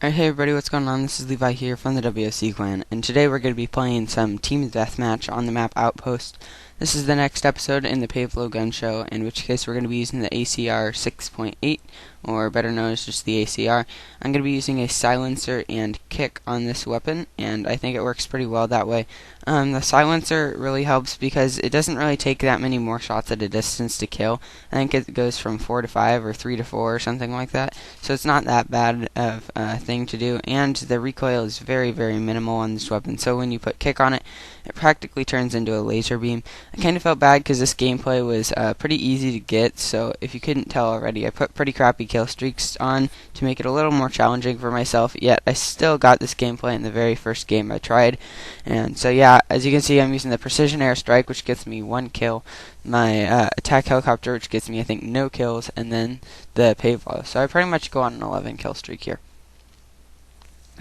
Alright, hey everybody, what's going on? This is Levi here from the TheWocclan, and today we're going to be playing some team deathmatch on the map Outpost. This is the next episode in the Pavlo gun show, in which case we're going to be using the ACR 6.8, or better known as just the ACR. I'm going to be using a silencer and kick on this weapon, and I think it works pretty well that way. The silencer really helps because it doesn't really take that many more shots at a distance to kill. I think it goes from 4 to 5 or 3 to 4 or something like that, so it's not that bad of a thing to do, and the recoil is very, very minimal on this weapon, so when you put kick on it, it practically turns into a laser beam. I kind of felt bad because this gameplay was pretty easy to get, so if you couldn't tell already, I put pretty crappy kill streaks on to make it a little more challenging for myself, yet I still got this gameplay in the very first game I tried. And so yeah, as you can see, I'm using the precision airstrike, which gets me 1 kill, my attack helicopter, which gets me I think no kills, and then the Pavlo. So I pretty much go on an 11 kill streak here.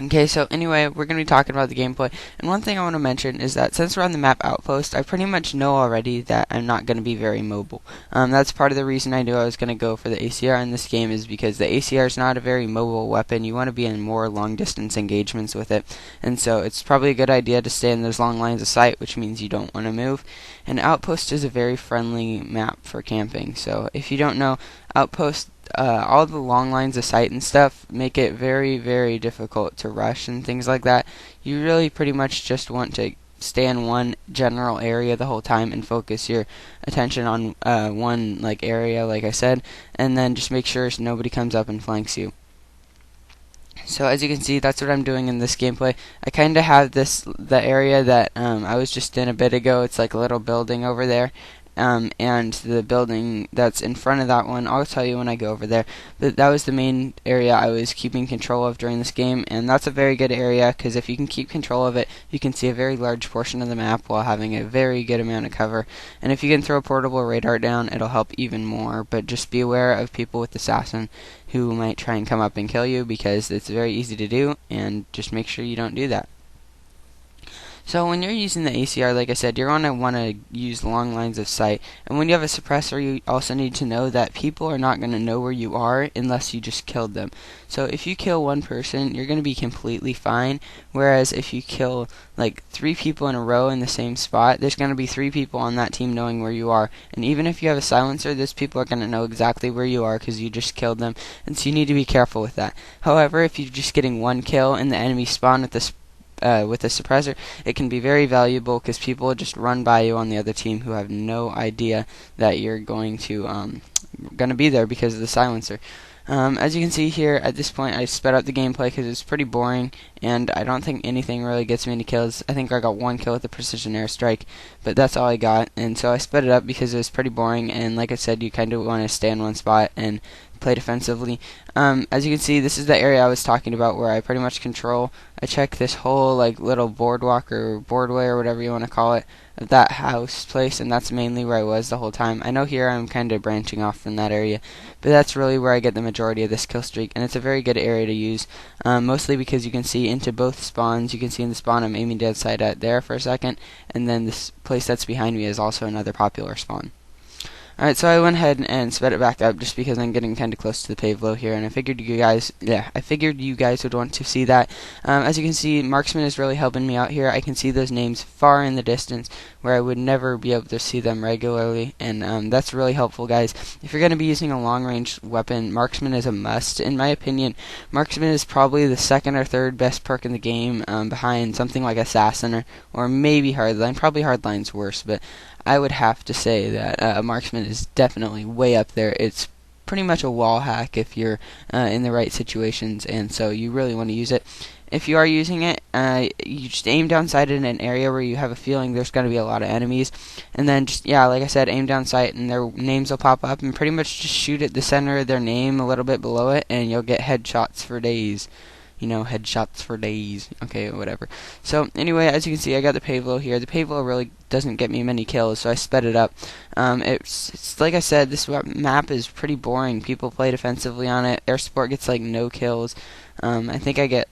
Okay, so anyway, we're going to be talking about the gameplay, and one thing I want to mention is that since we're on the map Outpost, I pretty much know already that I'm not going to be very mobile. That's part of the reason I knew I was going to go for the ACR in this game, is because the ACR is not a very mobile weapon. You want to be in more long-distance engagements with it, and so it's probably a good idea to stay in those long lines of sight, which means you don't want to move. And Outpost is a very friendly map for camping, so if you don't know, Outpost, all the long lines of sight and stuff make it very, very difficult to rush and things like that. You really pretty much just want to stay in one general area the whole time and focus your attention on one area, like I said, and then just make sure nobody comes up and flanks you. So as you can see, that's what I'm doing in this gameplay. I kind of have the area that I was just in a bit ago. It's like a little building over there. And the building that's in front of that one, I'll tell you when I go over there. But that was the main area I was keeping control of during this game, and that's a very good area because if you can keep control of it, you can see a very large portion of the map while having a very good amount of cover. And if you can throw a portable radar down, it'll help even more. But just be aware of people with assassin who might try and come up and kill you, because it's very easy to do, and just make sure you don't do that. So when you're using the ACR, like I said, you're going to want to use long lines of sight. And when you have a suppressor, you also need to know that people are not going to know where you are unless you just killed them. So if you kill one person, you're going to be completely fine. Whereas if you kill like 3 people in a row in the same spot, there's going to be 3 people on that team knowing where you are. And even if you have a silencer, those people are going to know exactly where you are because you just killed them. And so you need to be careful with that. However, if you're just getting 1 kill and the enemy spawn with a suppressor, it can be very valuable because people just run by you on the other team who have no idea that you're going to be there because of the silencer. As you can see here, at this point I sped up the gameplay because it's pretty boring, and I don't think anything really gets me any kills. I think I got 1 kill with the precision airstrike, but that's all I got, and so I sped it up because it was pretty boring, and like I said, you kind of want to stay in one spot and play defensively. As you can see, this is the area I was talking about where I pretty much control. I check this whole little boardwalk or boardway or whatever you want to call it of that house place, and that's mainly where I was the whole time. I know here I'm kind of branching off from that area, but that's really where I get the majority of this kill streak, and it's a very good area to use, mostly because you can see into both spawns. You can see in the spawn I'm aiming dead side at there for a second, and then this place that's behind me is also another popular spawn. Alright, so I went ahead and sped it back up just because I'm getting kind of close to the Pavlo here, and I figured you guys would want to see that. As you can see, Marksman is really helping me out here. I can see those names far in the distance where I would never be able to see them regularly, and that's really helpful, guys. If you're going to be using a long-range weapon, Marksman is a must. In my opinion, Marksman is probably the 2nd or 3rd best perk in the game, behind something like Assassin or maybe Hardline. Probably Hardline's worse, but I would have to say that Marksman is definitely way up there. It's pretty much a wall hack if you're in the right situations, and so you really want to use it. If you are using it, you just aim down sight in an area where you have a feeling there's going to be a lot of enemies, and then just, yeah, like I said, aim down sight and their names will pop up, and pretty much just shoot at the center of their name a little bit below it, and you'll get headshots for days. You know, headshots for days. Okay, whatever. So, anyway, as you can see, I got the Pavlo here. The Pavlo really doesn't get me many kills, so I sped it up. It's like I said, this map is pretty boring. People play defensively on it. Air support gets, no kills. I think I get,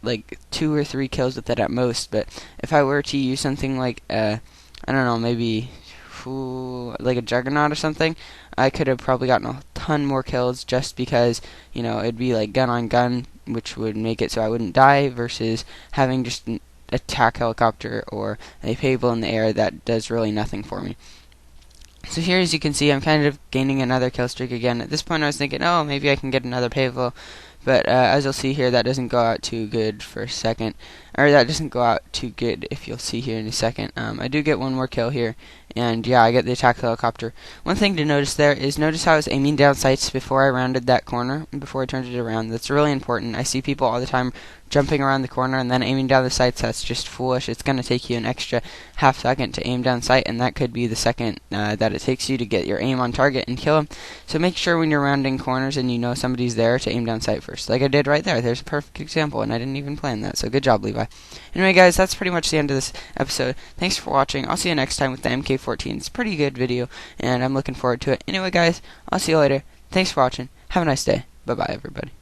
2 or 3 kills with it at most, but if I were to use something like, I don't know, maybe like a Juggernaut or something, I could have probably gotten a ton more kills just because, it'd be gun on gun which would make it so I wouldn't die, versus having just an attack helicopter or a Pable in the air that does really nothing for me. So here, as you can see, I'm kind of gaining another kill streak again. At this point I was thinking, oh, maybe I can get another Pable, but as you'll see here, that doesn't go out too good for a second. Or that doesn't go out too good, if you'll see here in a second. I do get one more kill here, and yeah, I get the attack helicopter. One thing to notice there is, notice how I was aiming down sights before I rounded that corner, before I turned it around. That's really important. I see people all the time jumping around the corner and then aiming down the sights. That's just foolish. It's going to take you an extra half second to aim down sight, and that could be the second that it takes you to get your aim on target and kill them. So make sure when you're rounding corners and you know somebody's there to aim down sight first, like I did right there. There's a perfect example, and I didn't even plan that, so good job, Levi. Anyway, guys, that's pretty much the end of this episode. Thanks for watching. I'll see you next time with the MK14. It's a pretty good video, and I'm looking forward to it. Anyway, guys, I'll see you later. Thanks for watching. Have a nice day. Bye-bye, everybody.